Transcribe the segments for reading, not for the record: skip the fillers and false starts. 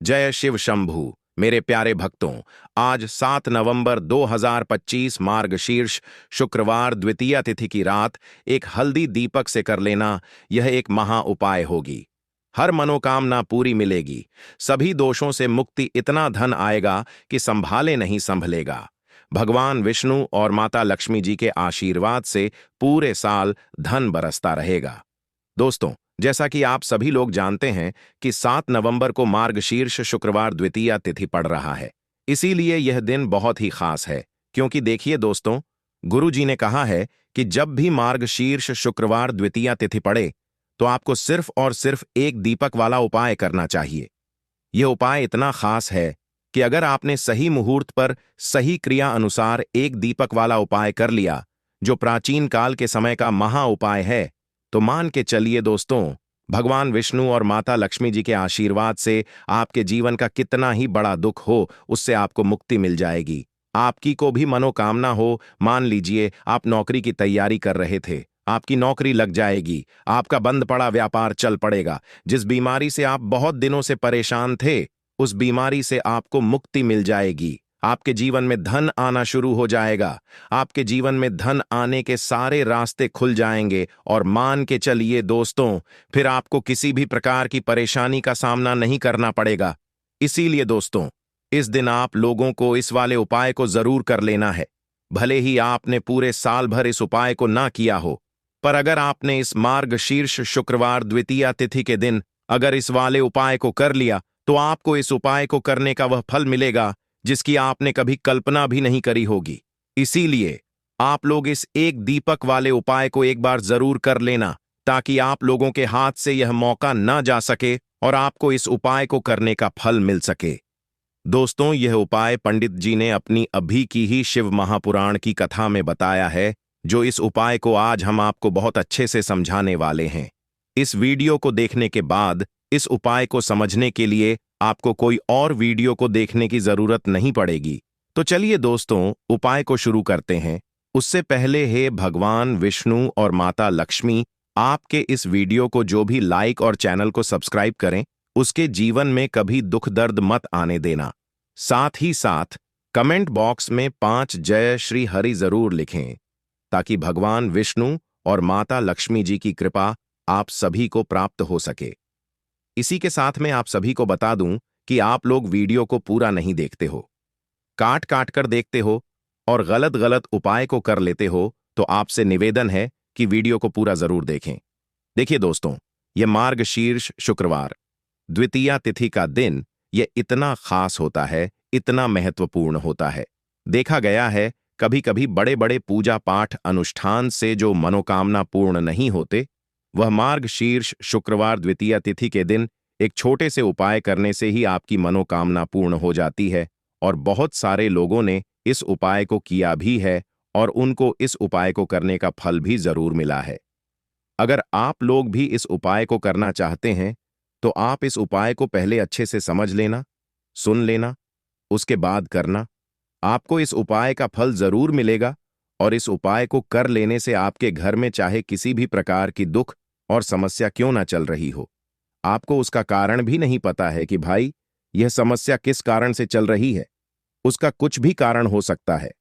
जय शिव शंभू। मेरे प्यारे भक्तों, आज 7 नवंबर 2025 मार्गशीर्ष शुक्रवार द्वितीया तिथि की रात एक हल्दी दीपक से कर लेना, यह एक महा उपाय होगी। हर मनोकामना पूरी मिलेगी, सभी दोषों से मुक्ति, इतना धन आएगा कि संभाले नहीं संभलेगा। भगवान विष्णु और माता लक्ष्मी जी के आशीर्वाद से पूरे साल धन बरसता रहेगा। दोस्तों, जैसा कि आप सभी लोग जानते हैं कि 7 नवंबर को मार्गशीर्ष शुक्रवार द्वितीया तिथि पड़ रहा है। इसीलिए यह दिन बहुत ही खास है, क्योंकि देखिए दोस्तों, गुरु जी ने कहा है कि जब भी मार्गशीर्ष शुक्रवार द्वितीया तिथि पड़े तो आपको सिर्फ और सिर्फ एक दीपक वाला उपाय करना चाहिए। यह उपाय इतना खास है कि अगर आपने सही मुहूर्त पर सही क्रिया अनुसार एक दीपक वाला उपाय कर लिया, जो प्राचीन काल के समय का महा उपाय है, तो मान के चलिए दोस्तों, भगवान विष्णु और माता लक्ष्मी जी के आशीर्वाद से आपके जीवन का कितना ही बड़ा दुख हो, उससे आपको मुक्ति मिल जाएगी। आपकी को भी मनोकामना हो, मान लीजिए आप नौकरी की तैयारी कर रहे थे, आपकी नौकरी लग जाएगी, आपका बंद पड़ा व्यापार चल पड़ेगा, जिस बीमारी से आप बहुत दिनों से परेशान थे, उस बीमारी से आपको मुक्ति मिल जाएगी। आपके जीवन में धन आना शुरू हो जाएगा, आपके जीवन में धन आने के सारे रास्ते खुल जाएंगे और मान के चलिए दोस्तों, फिर आपको किसी भी प्रकार की परेशानी का सामना नहीं करना पड़ेगा। इसीलिए दोस्तों, इस दिन आप लोगों को इस वाले उपाय को जरूर कर लेना है। भले ही आपने पूरे साल भर इस उपाय को ना किया हो, पर अगर आपने इस मार्गशीर्ष शुक्रवार द्वितीया तिथि के दिन अगर इस वाले उपाय को कर लिया, तो आपको इस उपाय को करने का वह फल मिलेगा जिसकी आपने कभी कल्पना भी नहीं करी होगी। इसीलिए आप लोग इस एक दीपक वाले उपाय को एक बार जरूर कर लेना, ताकि आप लोगों के हाथ से यह मौका ना जा सके और आपको इस उपाय को करने का फल मिल सके। दोस्तों, यह उपाय पंडित जी ने अपनी अभी की ही शिव महापुराण की कथा में बताया है, जो इस उपाय को आज हम आपको बहुत अच्छे से समझाने वाले हैं। इस वीडियो को देखने के बाद इस उपाय को समझने के लिए आपको कोई और वीडियो को देखने की जरूरत नहीं पड़ेगी। तो चलिए दोस्तों, उपाय को शुरू करते हैं। उससे पहले हे भगवान विष्णु और माता लक्ष्मी, आपके इस वीडियो को जो भी लाइक और चैनल को सब्सक्राइब करें, उसके जीवन में कभी दुख दर्द मत आने देना। साथ ही साथ कमेंट बॉक्स में 5 जय श्री हरि जरूर लिखें, ताकि भगवान विष्णु और माता लक्ष्मी जी की कृपा आप सभी को प्राप्त हो सके। इसी के साथ में आप सभी को बता दूं कि आप लोग वीडियो को पूरा नहीं देखते हो, काट काट कर देखते हो और गलत गलत उपाय को कर लेते हो, तो आपसे निवेदन है कि वीडियो को पूरा जरूर देखें। देखिए दोस्तों, यह मार्गशीर्ष शुक्रवार द्वितीया तिथि का दिन यह इतना खास होता है, इतना महत्वपूर्ण होता है। देखा गया है कभी कभी बड़े बड़े पूजा पाठ अनुष्ठान से जो मनोकामना पूर्ण नहीं होते, वह मार्गशीर्ष शुक्रवार द्वितीया तिथि के दिन एक छोटे से उपाय करने से ही आपकी मनोकामना पूर्ण हो जाती है। और बहुत सारे लोगों ने इस उपाय को किया भी है और उनको इस उपाय को करने का फल भी जरूर मिला है। अगर आप लोग भी इस उपाय को करना चाहते हैं, तो आप इस उपाय को पहले अच्छे से समझ लेना, सुन लेना, उसके बाद करना। आपको इस उपाय का फल जरूर मिलेगा और इस उपाय को कर लेने से आपके घर में चाहे किसी भी प्रकार की दुख और समस्या क्यों ना चल रही हो, आपको उसका कारण भी नहीं पता है कि भाई यह समस्या किस कारण से चल रही है। उसका कुछ भी कारण हो सकता है,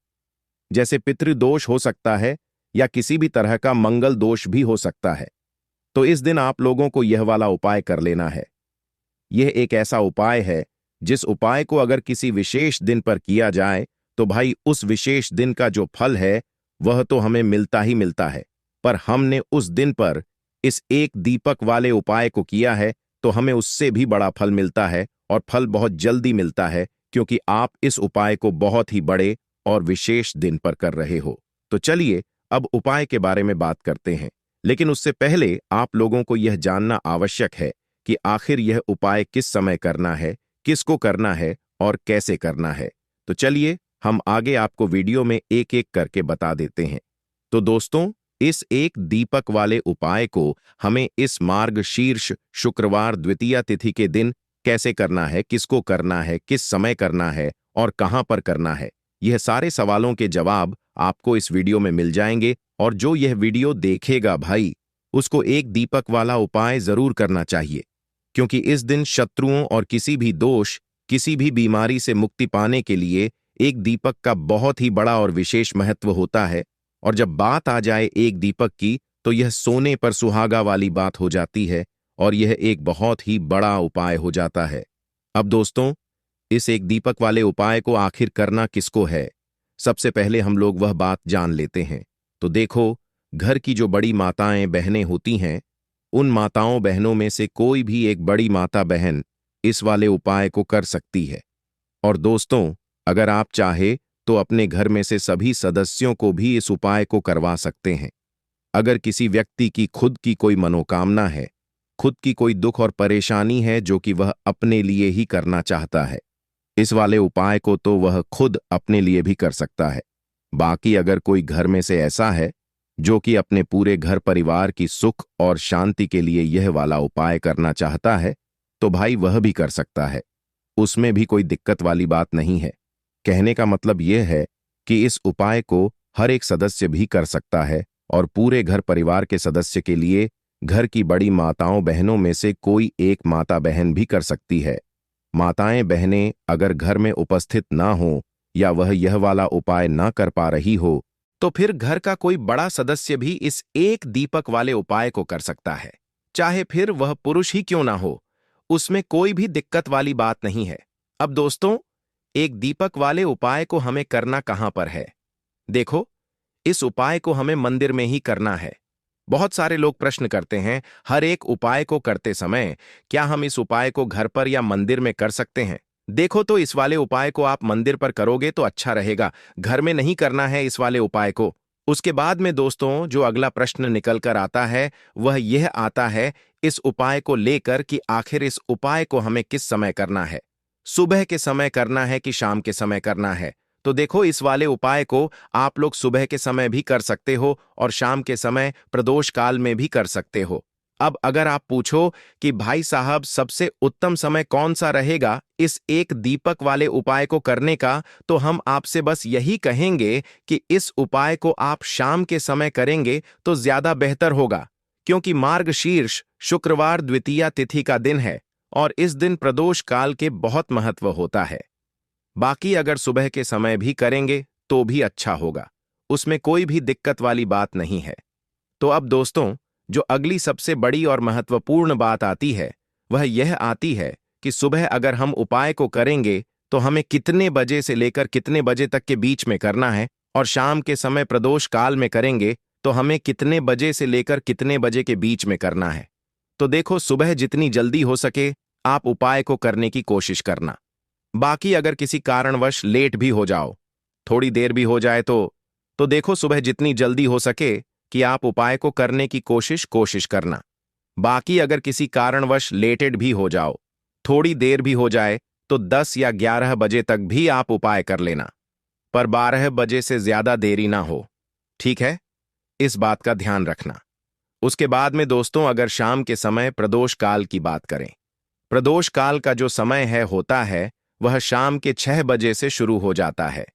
जैसे पितृदोष हो सकता है या किसी भी तरह का मंगल दोष भी हो सकता है। तो इस दिन आप लोगों को यह वाला उपाय कर लेना है। यह एक ऐसा उपाय है जिस उपाय को अगर किसी विशेष दिन पर किया जाए, तो भाई उस विशेष दिन का जो फल है वह तो हमें मिलता ही मिलता है, पर हमने उस दिन पर इस एक दीपक वाले उपाय को किया है तो हमें उससे भी बड़ा फल मिलता है, और फल बहुत जल्दी मिलता है, क्योंकि आप इस उपाय को बहुत ही बड़े और विशेष दिन पर कर रहे हो। तो चलिए अब उपाय के बारे में बात करते हैं, लेकिन उससे पहले आप लोगों को यह जानना आवश्यक है कि आखिर यह उपाय किस समय करना है, किसको करना है और कैसे करना है। तो चलिए हम आगे आपको वीडियो में एक एक करके बता देते हैं। तो दोस्तों, इस एक दीपक वाले उपाय को हमें इस मार्गशीर्ष शुक्रवार द्वितीया तिथि के दिन कैसे करना है, किसको करना है, किस समय करना है और कहां पर करना है, यह सारे सवालों के जवाब आपको इस वीडियो में मिल जाएंगे। और जो यह वीडियो देखेगा भाई, उसको एक दीपक वाला उपाय जरूर करना चाहिए। क्योंकि इस दिन शत्रुओं और किसी भी दोष, किसी भी बीमारी से मुक्ति पाने के लिए एक दीपक का बहुत ही बड़ा और विशेष महत्व होता है। और जब बात आ जाए एक दीपक की, तो यह सोने पर सुहागा वाली बात हो जाती है और यह एक बहुत ही बड़ा उपाय हो जाता है। अब दोस्तों, इस एक दीपक वाले उपाय को आखिर करना किसको है? सबसे पहले हम लोग वह बात जान लेते हैं। तो देखो, घर की जो बड़ी माताएं बहनें होती हैं, उन माताओं बहनों में से कोई भी एक बड़ी माता बहन इस वाले उपाय को कर सकती है। और दोस्तों, अगर आप चाहे तो अपने घर में से सभी सदस्यों को भी इस उपाय को करवा सकते हैं। अगर किसी व्यक्ति की खुद की कोई मनोकामना है, खुद की कोई दुख और परेशानी है जो कि वह अपने लिए ही करना चाहता है, इस वाले उपाय को तो वह खुद अपने लिए भी कर सकता है। बाकी अगर कोई घर में से ऐसा है जो कि अपने पूरे घर परिवार की सुख और शांति के लिए यह वाला उपाय करना चाहता है, तो भाई वह भी कर सकता है। उसमें भी कोई दिक्कत वाली बात नहीं है। कहने का मतलब यह है कि इस उपाय को हर एक सदस्य भी कर सकता है और पूरे घर परिवार के सदस्य के लिए घर की बड़ी माताओं बहनों में से कोई एक माता बहन भी कर सकती है। माताएं बहनें अगर घर में उपस्थित ना हो या वह यह वाला उपाय ना कर पा रही हो, तो फिर घर का कोई बड़ा सदस्य भी इस एक दीपक वाले उपाय को कर सकता है। चाहे फिर वह पुरुष ही क्यों ना हो, उसमें कोई भी दिक्कत वाली बात नहीं है। अब दोस्तों, एक दीपक वाले उपाय को हमें करना कहां पर है? देखो, इस उपाय को हमें मंदिर में ही करना है। बहुत सारे लोग प्रश्न करते हैं, हर एक उपाय को करते समय क्या हम इस उपाय को घर पर या मंदिर में कर सकते हैं? देखो, तो इस वाले उपाय को आप मंदिर पर करोगे तो अच्छा रहेगा, घर में नहीं करना है इस वाले उपाय को। उसके बाद में दोस्तों, जो अगला प्रश्न निकल कर आता है वह यह आता है इस उपाय को लेकर कि आखिर इस उपाय को हमें किस समय करना है, सुबह के समय करना है कि शाम के समय करना है? तो देखो, इस वाले उपाय को आप लोग सुबह के समय भी कर सकते हो और शाम के समय प्रदोष काल में भी कर सकते हो। अब अगर आप पूछो कि भाई साहब सबसे उत्तम समय कौन सा रहेगा इस एक दीपक वाले उपाय को करने का, तो हम आपसे बस यही कहेंगे कि इस उपाय को आप शाम के समय करेंगे तो ज्यादा बेहतर होगा, क्योंकि मार्गशीर्ष शुक्रवार द्वितीया तिथि का दिन है और इस दिन प्रदोष काल के बहुत महत्व होता है। बाकी अगर सुबह के समय भी करेंगे तो भी अच्छा होगा, उसमें कोई भी दिक्कत वाली बात नहीं है। तो अब दोस्तों, जो अगली सबसे बड़ी और महत्वपूर्ण बात आती है वह यह आती है कि सुबह अगर हम उपाय को करेंगे तो हमें कितने बजे से लेकर कितने बजे तक के बीच में करना है, और शाम के समय प्रदोष काल में करेंगे तो हमें कितने बजे से लेकर कितने बजे के बीच में करना है। तो देखो, सुबह जितनी जल्दी हो सके आप उपाय को करने की कोशिश करना। बाकी अगर किसी कारणवश लेट भी हो जाओ, थोड़ी देर भी हो जाए, तो देखो, सुबह जितनी जल्दी हो सके कि आप उपाय को करने की कोशिश करना। बाकी अगर किसी कारणवश लेटेड भी हो जाओ, थोड़ी देर भी हो जाए, तो 10 या 11 बजे तक भी आप उपाय कर लेना, पर 12 बजे से ज्यादा देरी ना हो, ठीक है? इस बात का ध्यान रखना। उसके बाद में दोस्तों, अगर शाम के समय प्रदोष काल की बात करें, प्रदोष काल का जो समय होता है वह शाम के 6 बजे से शुरू हो जाता है।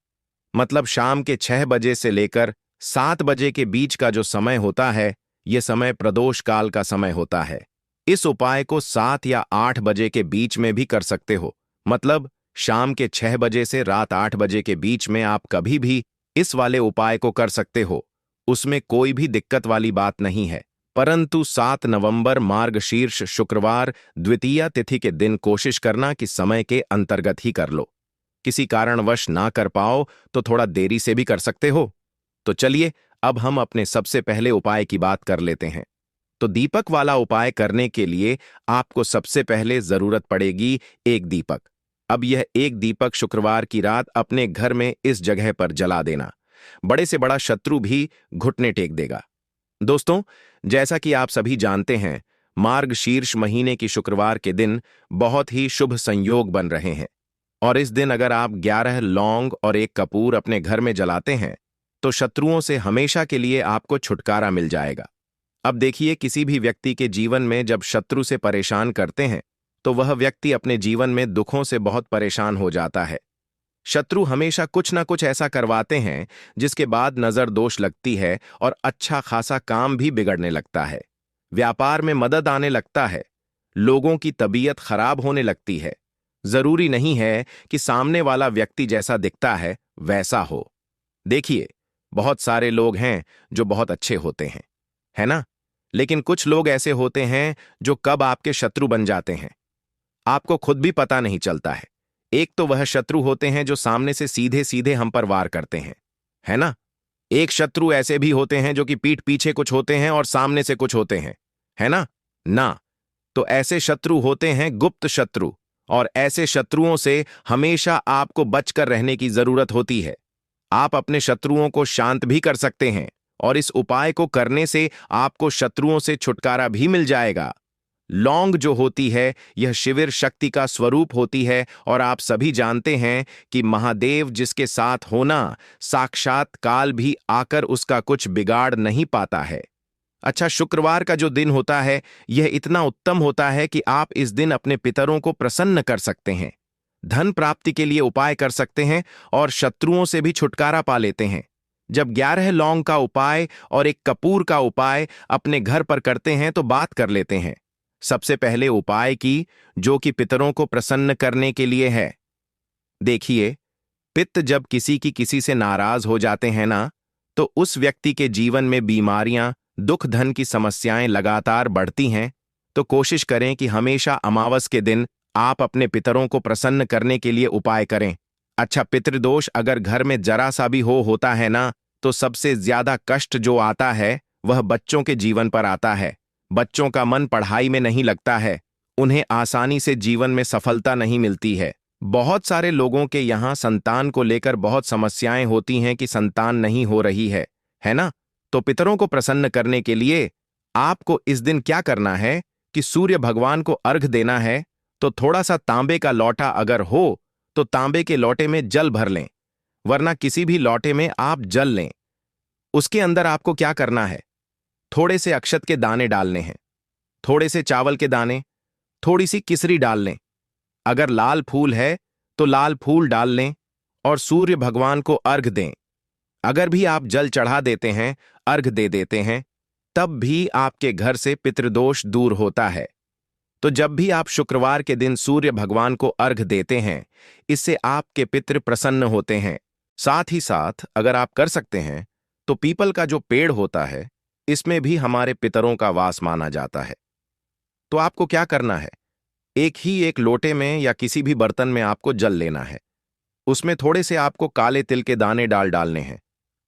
मतलब शाम के 6 बजे से लेकर 7 बजे के बीच का जो समय होता है, यह समय प्रदोष काल का समय होता है। इस उपाय को 7 या 8 बजे के बीच में भी कर सकते हो। मतलब शाम के 6 बजे से रात 8 बजे के बीच में आप कभी भी इस वाले उपाय को कर सकते हो, उसमें कोई भी दिक्कत वाली बात नहीं है। परंतु 7 नवंबर मार्गशीर्ष शुक्रवार द्वितीया तिथि के दिन कोशिश करना कि समय के अंतर्गत ही कर लो। किसी कारणवश ना कर पाओ तो थोड़ा देरी से भी कर सकते हो। तो चलिए, अब हम अपने सबसे पहले उपाय की बात कर लेते हैं। तो दीपक वाला उपाय करने के लिए आपको सबसे पहले जरूरत पड़ेगी एक दीपक। अब यह एक दीपक शुक्रवार की रात अपने घर में इस जगह पर जला देना, बड़े से बड़ा शत्रु भी घुटने टेक देगा। दोस्तों, जैसा कि आप सभी जानते हैं, मार्गशीर्ष महीने की शुक्रवार के दिन बहुत ही शुभ संयोग बन रहे हैं, और इस दिन अगर आप 11 लौंग और एक कपूर अपने घर में जलाते हैं तो शत्रुओं से हमेशा के लिए आपको छुटकारा मिल जाएगा। अब देखिए, किसी भी व्यक्ति के जीवन में जब शत्रु से परेशान करते हैं तो वह व्यक्ति अपने जीवन में दुखों से बहुत परेशान हो जाता है। शत्रु हमेशा कुछ ना कुछ ऐसा करवाते हैं जिसके बाद नजर दोष लगती है और अच्छा खासा काम भी बिगड़ने लगता है, व्यापार में मदद आने लगता है, लोगों की तबीयत खराब होने लगती है। जरूरी नहीं है कि सामने वाला व्यक्ति जैसा दिखता है वैसा हो। देखिए, बहुत सारे लोग हैं जो बहुत अच्छे होते हैं, है ना? लेकिन कुछ लोग ऐसे होते हैं जो कब आपके शत्रु बन जाते हैं, आपको खुद भी पता नहीं चलता है। एक तो वह शत्रु होते हैं जो सामने से सीधे सीधे हम पर वार करते हैं, है ना? एक शत्रु ऐसे भी होते हैं जो कि पीठ पीछे कुछ होते हैं और सामने से कुछ होते हैं, है ना? ना, तो ऐसे शत्रु होते हैं गुप्त शत्रु, और ऐसे शत्रुओं से हमेशा आपको बचकर रहने की जरूरत होती है। आप अपने शत्रुओं को शांत भी कर सकते हैं, और इस उपाय को करने से आपको शत्रुओं से छुटकारा भी मिल जाएगा। लौंग जो होती है, यह शिविर शक्ति का स्वरूप होती है, और आप सभी जानते हैं कि महादेव जिसके साथ होना, साक्षात काल भी आकर उसका कुछ बिगाड़ नहीं पाता है। अच्छा, शुक्रवार का जो दिन होता है, यह इतना उत्तम होता है कि आप इस दिन अपने पितरों को प्रसन्न कर सकते हैं, धन प्राप्ति के लिए उपाय कर सकते हैं, और शत्रुओं से भी छुटकारा पा लेते हैं। जब 11 लौंग का उपाय और एक कपूर का उपाय अपने घर पर करते हैं तो बात कर लेते हैं। सबसे पहले उपाय की, जो कि पितरों को प्रसन्न करने के लिए है। देखिए, पित्त जब किसी की किसी से नाराज हो जाते हैं ना, तो उस व्यक्ति के जीवन में बीमारियां, दुख, धन की समस्याएं लगातार बढ़ती हैं। तो कोशिश करें कि हमेशा अमावस के दिन आप अपने पितरों को प्रसन्न करने के लिए उपाय करें। अच्छा, पितृदोष अगर घर में जरा सा भी होता है ना, तो सबसे ज्यादा कष्ट जो आता है वह बच्चों के जीवन पर आता है। बच्चों का मन पढ़ाई में नहीं लगता है, उन्हें आसानी से जीवन में सफलता नहीं मिलती है। बहुत सारे लोगों के यहाँ संतान को लेकर बहुत समस्याएं होती हैं कि संतान नहीं हो रही है ना? तो पितरों को प्रसन्न करने के लिए आपको इस दिन क्या करना है कि सूर्य भगवान को अर्घ देना है। तो थोड़ा सा तांबे का लौटा अगर हो तो तांबे के लोटे में जल भर लें, वरना किसी भी लोटे में आप जल लें। उसके अंदर आपको क्या करना है, थोड़े से अक्षत के दाने डालने हैं, थोड़े से चावल के दाने, थोड़ी सी किसरी डाल लें। अगर लाल फूल है तो लाल फूल डाल लें और सूर्य भगवान को अर्घ दें। अगर भी आप जल चढ़ा देते हैं, अर्घ दे देते हैं, तब भी आपके घर से पितृदोष दूर होता है। तो जब भी आप शुक्रवार के दिन सूर्य भगवान को अर्घ देते हैं, इससे आपके पितृ प्रसन्न होते हैं। साथ ही साथ अगर आप कर सकते हैं तो पीपल का जो पेड़ होता है, इसमें भी हमारे पितरों का वास माना जाता है। तो आपको क्या करना है, एक लोटे में या किसी भी बर्तन में आपको जल लेना है। उसमें थोड़े से आपको काले तिल के दाने डालने हैं,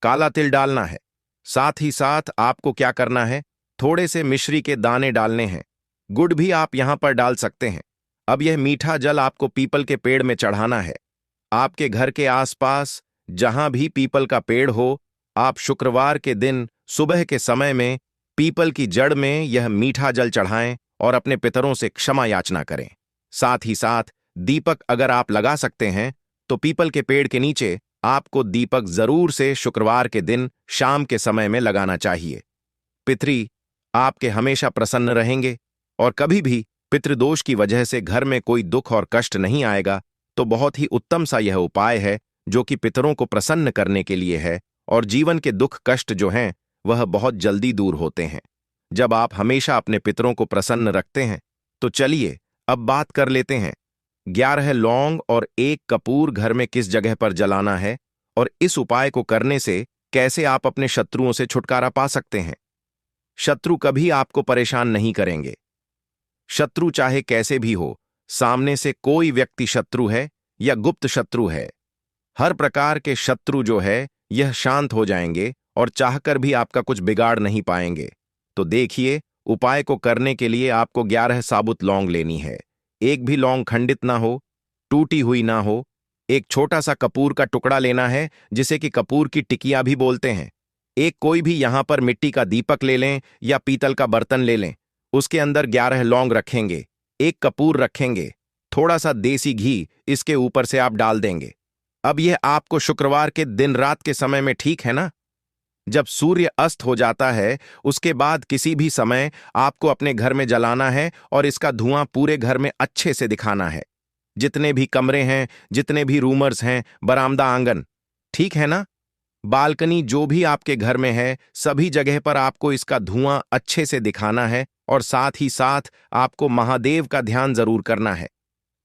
काला तिल डालना है। साथ ही साथ आपको क्या करना है, थोड़े से मिश्री के दाने डालने हैं। गुड़ भी आप यहां पर डाल सकते हैं। अब यह मीठा जल आपको पीपल के पेड़ में चढ़ाना है। आपके घर के आसपास जहां भी पीपल का पेड़ हो, आप शुक्रवार के दिन सुबह के समय में पीपल की जड़ में यह मीठा जल चढ़ाएं और अपने पितरों से क्षमा याचना करें। साथ ही साथ दीपक अगर आप लगा सकते हैं तो पीपल के पेड़ के नीचे आपको दीपक जरूर से शुक्रवार के दिन शाम के समय में लगाना चाहिए। पितरी आपके हमेशा प्रसन्न रहेंगे और कभी भी पितृदोष की वजह से घर में कोई दुख और कष्ट नहीं आएगा। तो बहुत ही उत्तम सा यह उपाय है जो कि पितरों को प्रसन्न करने के लिए है, और जीवन के दुख कष्ट जो हैं वह बहुत जल्दी दूर होते हैं जब आप हमेशा अपने पितरों को प्रसन्न रखते हैं। तो चलिए अब बात कर लेते हैं 11 लौंग और 1 कपूर घर में किस जगह पर जलाना है, और इस उपाय को करने से कैसे आप अपने शत्रुओं से छुटकारा पा सकते हैं। शत्रु कभी आपको परेशान नहीं करेंगे। शत्रु चाहे कैसे भी हो, सामने से कोई व्यक्ति शत्रु है या गुप्त शत्रु है, हर प्रकार के शत्रु जो है यह शांत हो जाएंगे और चाहकर भी आपका कुछ बिगाड़ नहीं पाएंगे। तो देखिए, उपाय को करने के लिए आपको 11 साबुत लौंग लेनी है। एक भी लौंग खंडित ना हो, टूटी हुई ना हो। एक छोटा सा कपूर का टुकड़ा लेना है, जिसे कि कपूर की टिकिया भी बोलते हैं। एक कोई भी यहां पर मिट्टी का दीपक ले लें या पीतल का बर्तन ले लें। उसके अंदर 11 लौंग रखेंगे, 1 कपूर रखेंगे, थोड़ा सा देसी घी इसके ऊपर से आप डाल देंगे। अब यह आपको शुक्रवार के दिन रात के समय में, ठीक है ना? जब सूर्य अस्त हो जाता है उसके बाद किसी भी समय आपको अपने घर में जलाना है और इसका धुआं पूरे घर में अच्छे से दिखाना है। जितने भी कमरे हैं, जितने भी रूमर्स हैं, बरामदा, आंगन, ठीक है ना, बालकनी, जो भी आपके घर में है, सभी जगह पर आपको इसका धुआं अच्छे से दिखाना है और साथ ही साथ आपको महादेव का ध्यान जरूर करना है।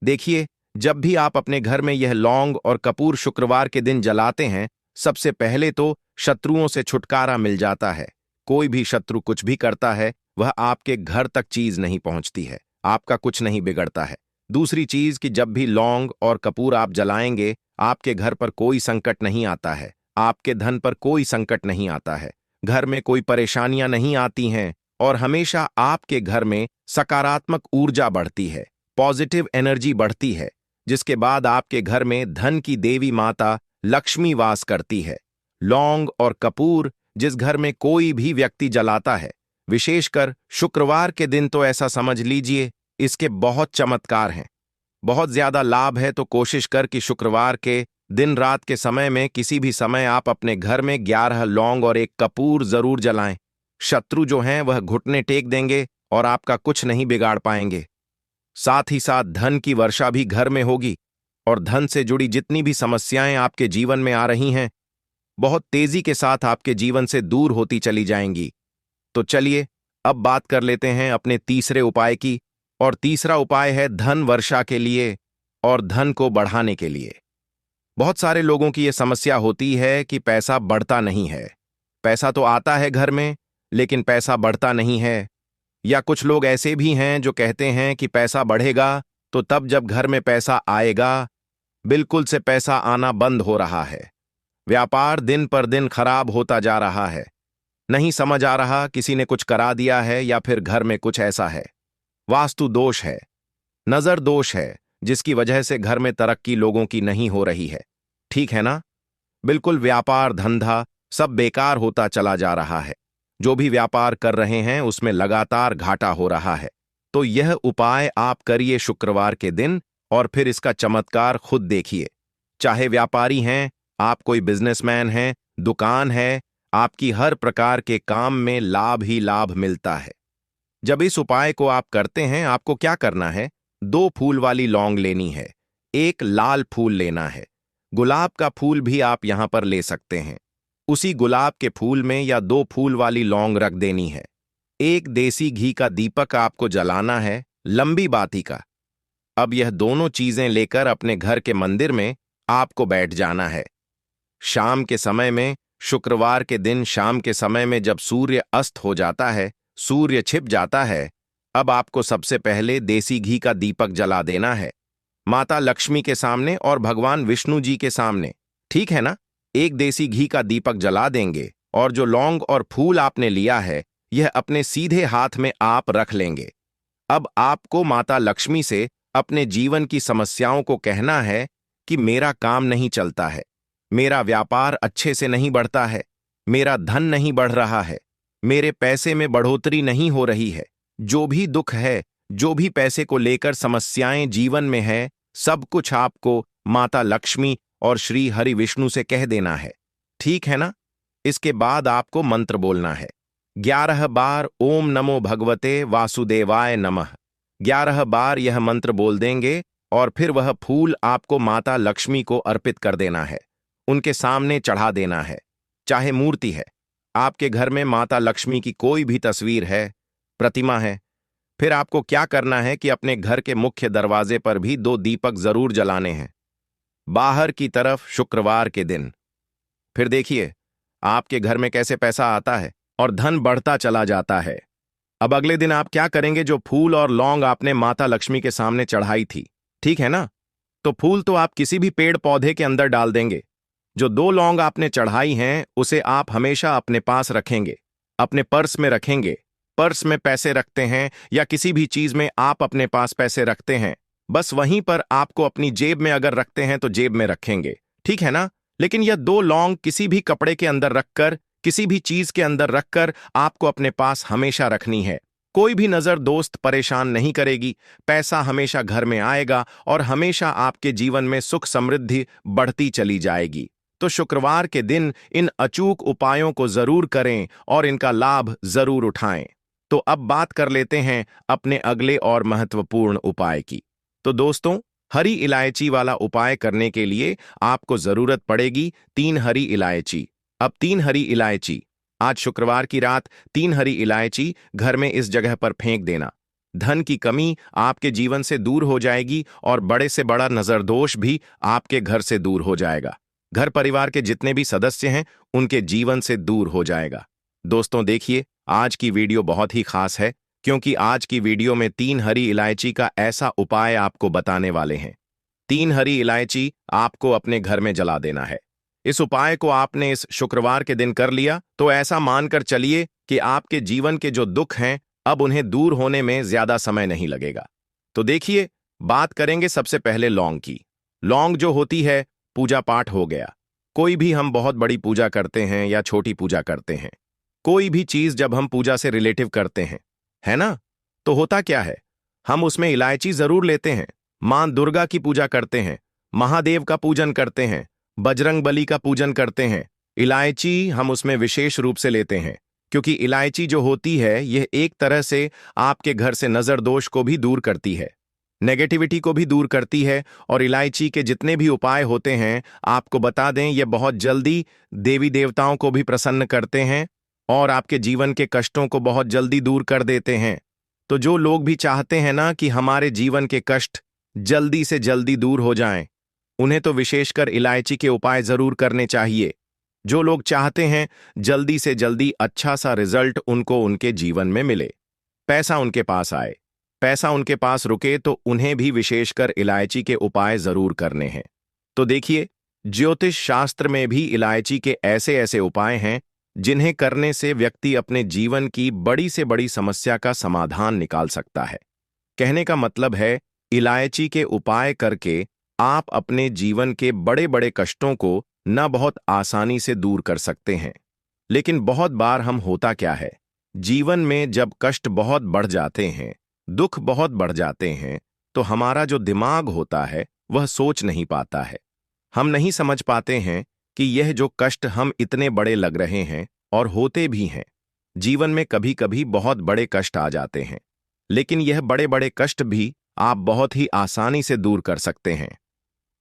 देखिए, जब भी आप अपने घर में यह लौंग और कपूर शुक्रवार के दिन जलाते हैं, सबसे पहले तो शत्रुओं से छुटकारा मिल जाता है। कोई भी शत्रु कुछ भी करता है, वह आपके घर तक चीज नहीं पहुंचती है, आपका कुछ नहीं बिगड़ता है। दूसरी चीज कि जब भी लौंग और कपूर आप जलाएंगे, आपके घर पर कोई संकट नहीं आता है, आपके धन पर कोई संकट नहीं आता है, घर में कोई परेशानियां नहीं आती हैं और हमेशा आपके घर में सकारात्मक ऊर्जा बढ़ती है, पॉजिटिव एनर्जी बढ़ती है, जिसके बाद आपके घर में धन की देवी माता लक्ष्मी वास करती है। लौंग और कपूर जिस घर में कोई भी व्यक्ति जलाता है, विशेषकर शुक्रवार के दिन, तो ऐसा समझ लीजिए इसके बहुत चमत्कार हैं, बहुत ज्यादा लाभ है। तो कोशिश कर कि शुक्रवार के दिन रात के समय में किसी भी समय आप अपने घर में 11 लौंग और 1 कपूर जरूर जलाएं। शत्रु जो हैं वह घुटने टेक देंगे और आपका कुछ नहीं बिगाड़ पाएंगे। साथ ही साथ धन की वर्षा भी घर में होगी और धन से जुड़ी जितनी भी समस्याएं आपके जीवन में आ रही हैं, बहुत तेजी के साथ आपके जीवन से दूर होती चली जाएंगी। तो चलिए अब बात कर लेते हैं अपने तीसरे उपाय की, और तीसरा उपाय है धन वर्षा के लिए और धन को बढ़ाने के लिए। बहुत सारे लोगों की यह समस्या होती है कि पैसा बढ़ता नहीं है, पैसा तो आता है घर में लेकिन पैसा बढ़ता नहीं है। या कुछ लोग ऐसे भी हैं जो कहते हैं कि पैसा बढ़ेगा तो तब जब घर में पैसा आएगा, बिल्कुल से पैसा आना बंद हो रहा है, व्यापार दिन पर दिन खराब होता जा रहा है, नहीं समझ आ रहा किसी ने कुछ करा दिया है या फिर घर में कुछ ऐसा है, वास्तु दोष है, नजर दोष है, जिसकी वजह से घर में तरक्की लोगों की नहीं हो रही है। ठीक है ना? बिल्कुल व्यापार धंधा सब बेकार होता चला जा रहा है, जो भी व्यापार कर रहे हैं उसमें लगातार घाटा हो रहा है। तो यह उपाय आप करिए शुक्रवार के दिन और फिर इसका चमत्कार खुद देखिए। चाहे व्यापारी हैं, आप कोई बिजनेसमैन हैं, दुकान है, आपकी हर प्रकार के काम में लाभ ही लाभ मिलता है। जब इस उपाय को आप करते हैं, आपको क्या करना है, 2 फूल वाली लौंग लेनी है, 1 लाल फूल लेना है, गुलाब का फूल भी आप यहां पर ले सकते हैं, उसी गुलाब के फूल में या 2 फूल वाली लौंग रख देनी है। 1 देसी घी का दीपक आपको जलाना है, लंबी बाती का। अब यह दोनों चीजें लेकर अपने घर के मंदिर में आपको बैठ जाना है। शाम के समय में, शुक्रवार के दिन शाम के समय में जब सूर्य अस्त हो जाता है, सूर्य छिप जाता है, अब आपको सबसे पहले देसी घी का दीपक जला देना है, माता लक्ष्मी के सामने और भगवान विष्णु जी के सामने। ठीक है ना? 1 देसी घी का दीपक जला देंगे और जो लौंग और फूल आपने लिया है, यह अपने सीधे हाथ में आप रख लेंगे। अब आपको माता लक्ष्मी से अपने जीवन की समस्याओं को कहना है कि मेरा काम नहीं चलता है, मेरा व्यापार अच्छे से नहीं बढ़ता है, मेरा धन नहीं बढ़ रहा है, मेरे पैसे में बढ़ोतरी नहीं हो रही है, जो भी दुख है, जो भी पैसे को लेकर समस्याएं जीवन में है, सब कुछ आपको माता लक्ष्मी और श्री हरि विष्णु से कह देना है। ठीक है ना? इसके बाद आपको मंत्र बोलना है, 11 बार ओम नमो भगवते वासुदेवाय नमः। 11 बार यह मंत्र बोल देंगे और फिर वह फूल आपको माता लक्ष्मी को अर्पित कर देना है, उनके सामने चढ़ा देना है। चाहे मूर्ति है, आपके घर में माता लक्ष्मी की कोई भी तस्वीर है, प्रतिमा है, फिर आपको क्या करना है कि अपने घर के मुख्य दरवाजे पर भी 2 दीपक जरूर जलाने हैं, बाहर की तरफ शुक्रवार के दिन। फिर देखिए आपके घर में कैसे पैसा आता है और धन बढ़ता चला जाता है। अब अगले दिन आप क्या करेंगे, जो फूल और लौंग आपने माता लक्ष्मी के सामने चढ़ाई थी, ठीक है ना, तो फूल तो आप किसी भी पेड़ पौधे के अंदर डाल देंगे। जो 2 लौंग आपने चढ़ाई हैं उसे आप हमेशा अपने पास रखेंगे, अपने पर्स में रखेंगे। पर्स में पैसे रखते हैं या किसी भी चीज में आप अपने पास पैसे रखते हैं, बस वहीं पर आपको अपनी जेब में अगर रखते हैं तो जेब में रखेंगे। ठीक है ना? लेकिन यह 2 लौंग किसी भी कपड़े के अंदर रखकर, किसी भी चीज के अंदर रखकर आपको अपने पास हमेशा रखनी है। कोई भी नजर दोस्त परेशान नहीं करेगी, पैसा हमेशा घर में आएगा और हमेशा आपके जीवन में सुख समृद्धि बढ़ती चली जाएगी। तो शुक्रवार के दिन इन अचूक उपायों को जरूर करें और इनका लाभ जरूर उठाएं। तो अब बात कर लेते हैं अपने अगले और महत्वपूर्ण उपाय की। तो दोस्तों, हरी इलायची वाला उपाय करने के लिए आपको जरूरत पड़ेगी 3 हरी इलायची। अब 3 हरी इलायची आज शुक्रवार की रात 3 हरी इलायची घर में इस जगह पर फेंक देना। धन की कमी आपके जीवन से दूर हो जाएगी और बड़े से बड़ा नजरदोष भी आपके घर से दूर हो जाएगा। घर परिवार के जितने भी सदस्य हैं उनके जीवन से दूर हो जाएगा। दोस्तों देखिए, आज की वीडियो बहुत ही खास है क्योंकि आज की वीडियो में 3 हरी इलायची का ऐसा उपाय आपको बताने वाले हैं। 3 हरी इलायची आपको अपने घर में जला देना है। इस उपाय को आपने इस शुक्रवार के दिन कर लिया तो ऐसा मानकर चलिए कि आपके जीवन के जो दुख हैं अब उन्हें दूर होने में ज्यादा समय नहीं लगेगा। तो देखिए, बात करेंगे सबसे पहले लौंग की। लौंग जो होती है, पूजा पाठ हो गया। कोई भी हम बहुत बड़ी पूजा करते हैं या छोटी पूजा करते हैं, कोई भी चीज जब हम पूजा से रिलेटिव करते हैं, है ना, तो होता क्या है, हम उसमें इलायची जरूर लेते हैं। मां दुर्गा की पूजा करते हैं, महादेव का पूजन करते हैं, बजरंग बली का पूजन करते हैं। इलायची हम उसमें विशेष रूप से लेते हैं क्योंकि इलायची जो होती है यह एक तरह से आपके घर से नजर दोष को भी दूर करती है, नेगेटिविटी को भी दूर करती है। और इलायची के जितने भी उपाय होते हैं आपको बता दें, ये बहुत जल्दी देवी देवताओं को भी प्रसन्न करते हैं और आपके जीवन के कष्टों को बहुत जल्दी दूर कर देते हैं। तो जो लोग भी चाहते हैं ना कि हमारे जीवन के कष्ट जल्दी से जल्दी दूर हो जाएं, उन्हें तो विशेषकर इलायची के उपाय जरूर करने चाहिए। जो लोग चाहते हैं जल्दी से जल्दी अच्छा सा रिजल्ट उनको उनके जीवन में मिले, पैसा उनके पास आए, पैसा उनके पास रुके, तो उन्हें भी विशेषकर इलायची के उपाय जरूर करने हैं। तो देखिए, ज्योतिष शास्त्र में भी इलायची के ऐसे ऐसे उपाय हैं जिन्हें करने से व्यक्ति अपने जीवन की बड़ी से बड़ी समस्या का समाधान निकाल सकता है। कहने का मतलब है, इलायची के उपाय करके आप अपने जीवन के बड़े बड़े कष्टों को न बहुत आसानी से दूर कर सकते हैं। लेकिन बहुत बार हम होता क्या है, जीवन में जब कष्ट बहुत बढ़ जाते हैं, दुख बहुत बढ़ जाते हैं, तो हमारा जो दिमाग होता है वह सोच नहीं पाता है। हम नहीं समझ पाते हैं कि यह जो कष्ट हम इतने बड़े लग रहे हैं और होते भी हैं। जीवन में कभी कभी बहुत बड़े कष्ट आ जाते हैं, लेकिन यह बड़े बड़े कष्ट भी आप बहुत ही आसानी से दूर कर सकते हैं।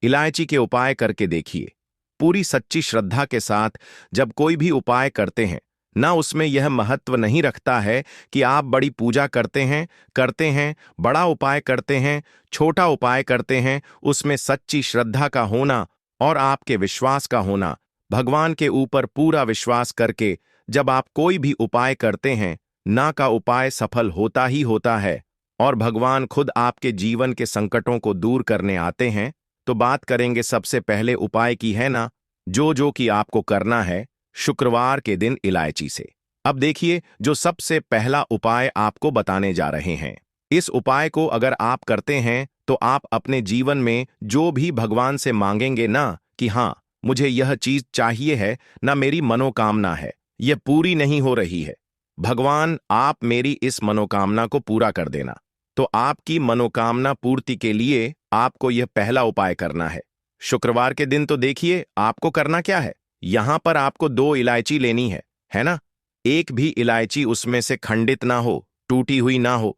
इलायची के उपाय करके देखिए। पूरी सच्ची श्रद्धा के साथ जब कोई भी उपाय करते हैं ना, उसमें यह महत्व नहीं रखता है कि आप बड़ी पूजा करते हैं, बड़ा उपाय करते हैं, छोटा उपाय करते हैं, उसमें सच्ची श्रद्धा का होना और आपके विश्वास का होना, भगवान के ऊपर पूरा विश्वास करके जब आप कोई भी उपाय करते हैं ना, का उपाय सफल होता ही होता है और भगवान खुद आपके जीवन के संकटों को दूर करने आते हैं। तो बात करेंगे सबसे पहले उपाय की, है ना, जो कि आपको करना है शुक्रवार के दिन इलायची से। अब देखिए, जो सबसे पहला उपाय आपको बताने जा रहे हैं, इस उपाय को अगर आप करते हैं तो आप अपने जीवन में जो भी भगवान से मांगेंगे ना कि हाँ मुझे यह चीज चाहिए है, ना मेरी मनोकामना है, यह पूरी नहीं हो रही है, भगवान आप मेरी इस मनोकामना को पूरा कर देना। तो आपकी मनोकामना पूर्ति के लिए आपको यह पहला उपाय करना है शुक्रवार के दिन। तो देखिए, आपको करना क्या है, यहां पर आपको 2 इलायची लेनी है ना। एक भी इलायची उसमें से खंडित ना हो, टूटी हुई ना हो।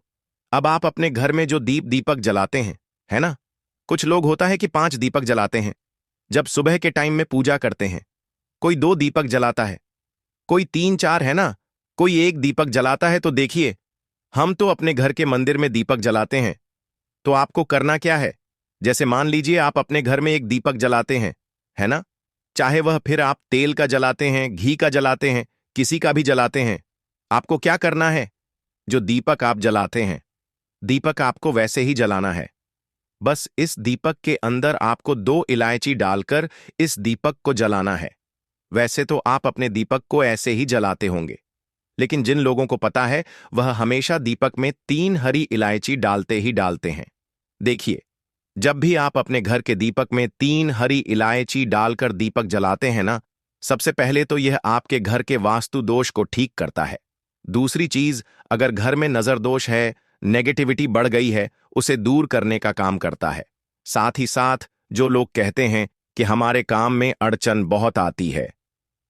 अब आप अपने घर में जो दीपक जलाते हैं, है ना, कुछ लोग होता है कि 5 दीपक जलाते हैं। जब सुबह के टाइम में पूजा करते हैं, कोई 2 दीपक जलाता है, कोई 3-4, है ना, कोई 1 दीपक जलाता है। तो देखिए, हम तो अपने घर के मंदिर में दीपक जलाते हैं। तो आपको करना क्या है, जैसे मान लीजिए आप अपने घर में 1 दीपक जलाते हैं, है ना, चाहे वह फिर आप तेल का जलाते हैं, घी का जलाते हैं, किसी का भी जलाते हैं, आपको क्या करना है, जो दीपक आप जलाते हैं, दीपक आपको वैसे ही जलाना है। बस इस दीपक के अंदर आपको 2 इलायची डालकर इस दीपक को जलाना है। वैसे तो आप अपने दीपक को ऐसे ही जलाते होंगे, लेकिन जिन लोगों को पता है वह हमेशा दीपक में 3 हरी इलायची डालते ही डालते हैं। देखिए, जब भी आप अपने घर के दीपक में 3 हरी इलायची डालकर दीपक जलाते हैं ना, सबसे पहले तो यह आपके घर के वास्तु दोष को ठीक करता है। दूसरी चीज, अगर घर में नजर दोष है, नेगेटिविटी बढ़ गई है, उसे दूर करने का काम करता है। साथ ही साथ जो लोग कहते हैं कि हमारे काम में अड़चन बहुत आती है,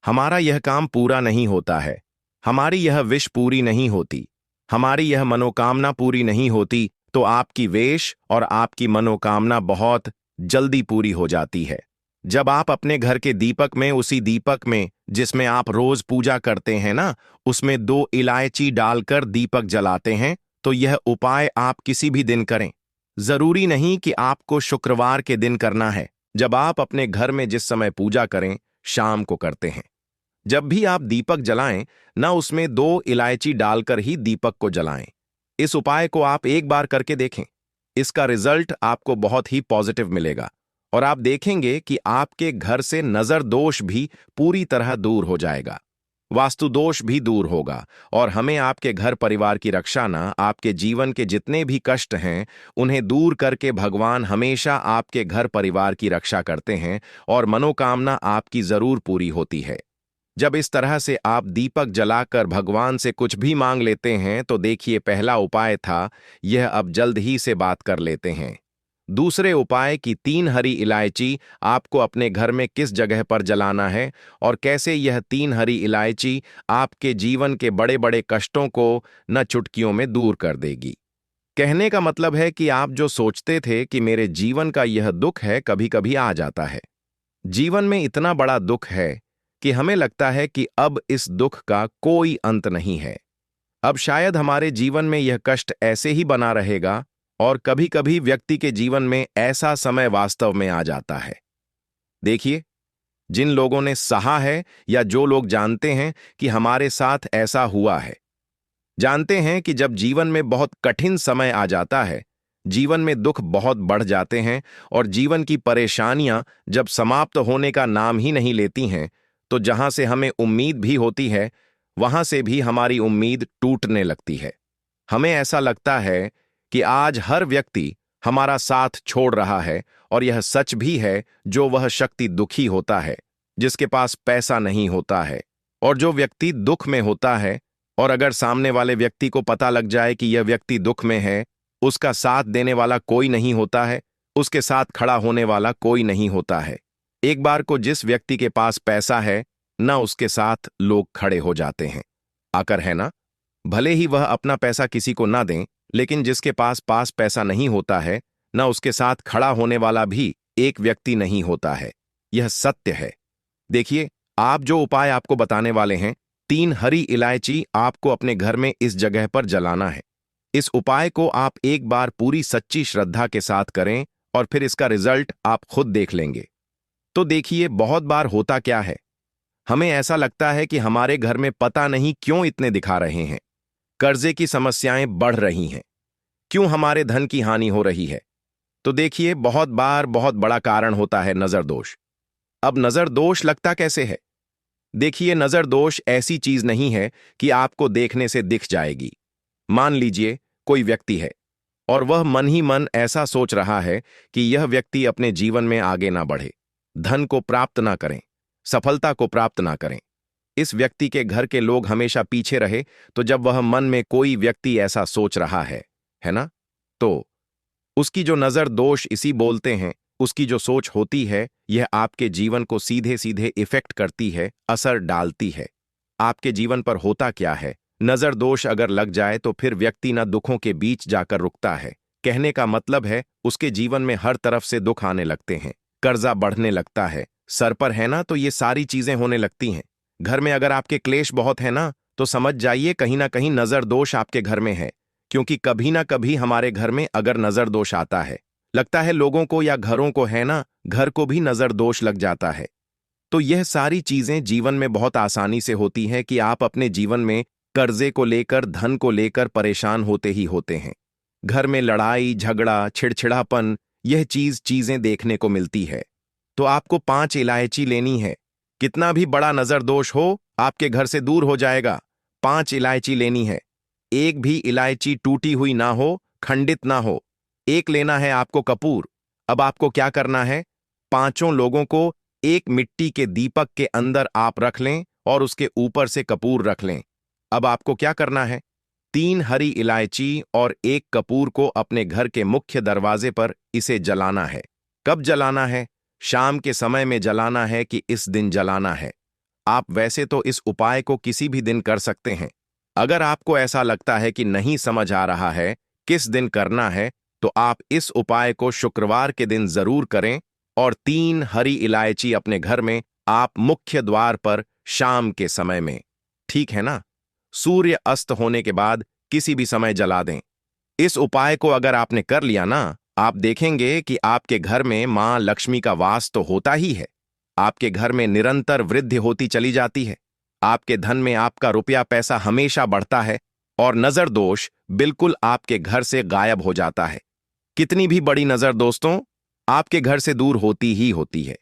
हमारा यह काम पूरा नहीं होता है, हमारी यह विश पूरी नहीं होती, हमारी यह मनोकामना पूरी नहीं होती, तो आपकी वेश और आपकी मनोकामना बहुत जल्दी पूरी हो जाती है। जब आप अपने घर के दीपक में, उसी दीपक में जिसमें आप रोज पूजा करते हैं ना, उसमें 2 इलायची डालकर दीपक जलाते हैं, तो यह उपाय आप किसी भी दिन करें। जरूरी नहीं कि आपको शुक्रवार के दिन करना है। जब आप अपने घर में जिस समय पूजा करें, शाम को करते हैं। जब भी आप दीपक जलाएं ना, उसमें 2 इलायची डालकर ही दीपक को जलाएं। इस उपाय को आप एक बार करके देखें। इसका रिजल्ट आपको बहुत ही पॉजिटिव मिलेगा और आप देखेंगे कि आपके घर से नजर दोष भी पूरी तरह दूर हो जाएगा, वास्तु दोष भी दूर होगा और हमें आपके घर परिवार की रक्षा ना, आपके जीवन के जितने भी कष्ट हैं उन्हें दूर करके भगवान हमेशा आपके घर परिवार की रक्षा करते हैं और मनोकामना आपकी जरूर पूरी होती है। जब इस तरह से आप दीपक जलाकर भगवान से कुछ भी मांग लेते हैं तो देखिए, पहला उपाय था यह, अब जल्द ही से बात कर लेते हैं दूसरे उपाय की। 3 हरी इलायची आपको अपने घर में किस जगह पर जलाना है और कैसे यह 3 हरी इलायची आपके जीवन के बड़े बड़े कष्टों को न चुटकियों में दूर कर देगी। कहने का मतलब है कि आप जो सोचते थे कि मेरे जीवन का यह दुख है, कभी कभी आ जाता है। जीवन में इतना बड़ा दुख है कि हमें लगता है कि अब इस दुख का कोई अंत नहीं है। अब शायद हमारे जीवन में यह कष्ट ऐसे ही बना रहेगा और कभी कभी व्यक्ति के जीवन में ऐसा समय वास्तव में आ जाता है। देखिए, जिन लोगों ने सहा है या जो लोग जानते हैं कि हमारे साथ ऐसा हुआ है, जानते हैं कि जब जीवन में बहुत कठिन समय आ जाता है, जीवन में दुख बहुत बढ़ जाते हैं और जीवन की परेशानियां जब समाप्त होने का नाम ही नहीं लेती हैं, तो जहां से हमें उम्मीद भी होती है, वहां से भी हमारी उम्मीद टूटने लगती है। हमें ऐसा लगता है कि आज हर व्यक्ति हमारा साथ छोड़ रहा है और यह सच भी है। जो वह शक्ति दुखी होता है, जिसके पास पैसा नहीं होता है और जो व्यक्ति दुख में होता है, और अगर सामने वाले व्यक्ति को पता लग जाए कि यह व्यक्ति दुख में है, उसका साथ देने वाला कोई नहीं होता है, उसके साथ खड़ा होने वाला कोई नहीं होता है। एक बार को जिस व्यक्ति के पास पैसा है ना, उसके साथ लोग खड़े हो जाते हैं आकर, है ना। भले ही वह अपना पैसा किसी को ना दें, लेकिन जिसके पास पैसा नहीं होता है ना, उसके साथ खड़ा होने वाला भी एक व्यक्ति नहीं होता है। यह सत्य है। देखिए, आप जो उपाय आपको बताने वाले हैं, 3 हरी इलायची आपको अपने घर में इस जगह पर जलाना है। इस उपाय को आप एक बार पूरी सच्ची श्रद्धा के साथ करें और फिर इसका रिजल्ट आप खुद देख लेंगे। तो देखिए, बहुत बार होता क्या है, हमें ऐसा लगता है कि हमारे घर में पता नहीं क्यों इतने दिखा रहे हैं, कर्जे की समस्याएं बढ़ रही हैं, क्यों हमारे धन की हानि हो रही है। तो देखिए, बहुत बार बहुत बड़ा कारण होता है नजर दोष। अब नजर दोष लगता कैसे है? देखिए, नजर दोष ऐसी चीज नहीं है कि आपको देखने से दिख जाएगी। मान लीजिए कोई व्यक्ति है और वह मन ही मन ऐसा सोच रहा है कि यह व्यक्ति अपने जीवन में आगे ना बढ़े, धन को प्राप्त ना करें, सफलता को प्राप्त ना करें, इस व्यक्ति के घर के लोग हमेशा पीछे रहे। तो जब वह मन में कोई व्यक्ति ऐसा सोच रहा है ना, तो उसकी जो नजर दोष इसी बोलते हैं, उसकी जो सोच होती है, यह आपके जीवन को सीधे सीधे इफेक्ट करती है, असर डालती है। आपके जीवन पर होता क्या है, नजर दोष अगर लग जाए तो फिर व्यक्ति न दुखों के बीच जाकर रुकता है। कहने का मतलब है, उसके जीवन में हर तरफ से दुख आने लगते हैं, कर्जा बढ़ने लगता है, सर पर है ना, तो ये सारी चीजें होने लगती हैं। घर में अगर आपके क्लेश बहुत है ना, तो समझ जाइए कहीं ना कहीं नजर दोष आपके घर में है। क्योंकि कभी ना कभी हमारे घर में अगर नजर दोष आता है, लगता है लोगों को या घरों को, है ना, घर को भी नजर दोष लग जाता है। तो यह सारी चीजें जीवन में बहुत आसानी से होती हैं कि आप अपने जीवन में कर्जे को लेकर, धन को लेकर परेशान होते ही होते हैं। घर में लड़ाई झगड़ा, चिड़चिड़ापन, यह चीजें देखने को मिलती है। तो आपको 5 इलायची लेनी है। कितना भी बड़ा नजर दोष हो, आपके घर से दूर हो जाएगा। 5 इलायची लेनी है। एक भी इलायची टूटी हुई ना हो, खंडित ना हो। एक लेना है आपको कपूर। अब आपको क्या करना है, 5 लोगों को एक मिट्टी के दीपक के अंदर आप रख लें और उसके ऊपर से कपूर रख लें। अब आपको क्या करना है, 3 हरी इलायची और एक कपूर को अपने घर के मुख्य दरवाजे पर इसे जलाना है। कब जलाना है? शाम के समय में जलाना है कि इस दिन जलाना है? आप वैसे तो इस उपाय को किसी भी दिन कर सकते हैं। अगर आपको ऐसा लगता है कि नहीं समझ आ रहा है किस दिन करना है, तो आप इस उपाय को शुक्रवार के दिन जरूर करें और 3 हरी इलायची अपने घर में आप मुख्य द्वार पर शाम के समय में, ठीक है ना, सूर्य अस्त होने के बाद किसी भी समय जला दें। इस उपाय को अगर आपने कर लिया ना, आप देखेंगे कि आपके घर में मां लक्ष्मी का वास तो होता ही है, आपके घर में निरंतर वृद्धि होती चली जाती है, आपके धन में आपका रुपया पैसा हमेशा बढ़ता है और नजर दोष बिल्कुल आपके घर से गायब हो जाता है। कितनी भी बड़ी नजर दोस्तों आपके घर से दूर होती ही होती है,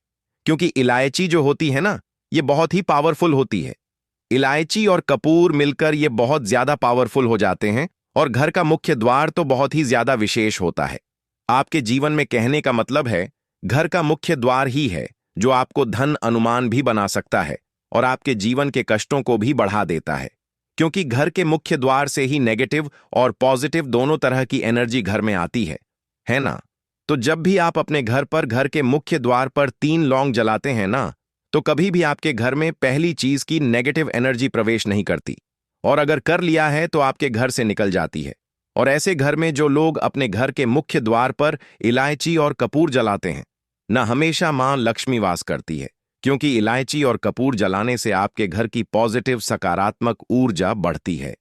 क्योंकि इलायची जो होती है ना, ये बहुत ही पावरफुल होती है। इलायची और कपूर मिलकर ये बहुत ज्यादा पावरफुल हो जाते हैं और घर का मुख्य द्वार तो बहुत ही ज्यादा विशेष होता है। आपके जीवन में कहने का मतलब है, घर का मुख्य द्वार ही है जो आपको धन अनुमान भी बना सकता है और आपके जीवन के कष्टों को भी बढ़ा देता है, क्योंकि घर के मुख्य द्वार से ही नेगेटिव और पॉजिटिव दोनों तरह की एनर्जी घर में आती है ना। तो जब भी आप अपने घर पर घर के मुख्य द्वार पर 3 लौंग जलाते हैं ना, तो कभी भी आपके घर में पहली चीज की नेगेटिव एनर्जी प्रवेश नहीं करती, और अगर कर लिया है तो आपके घर से निकल जाती है। और ऐसे घर में जो लोग अपने घर के मुख्य द्वार पर इलायची और कपूर जलाते हैं न, हमेशा मां लक्ष्मी वास करती है, क्योंकि इलायची और कपूर जलाने से आपके घर की पॉजिटिव सकारात्मक ऊर्जा बढ़ती है।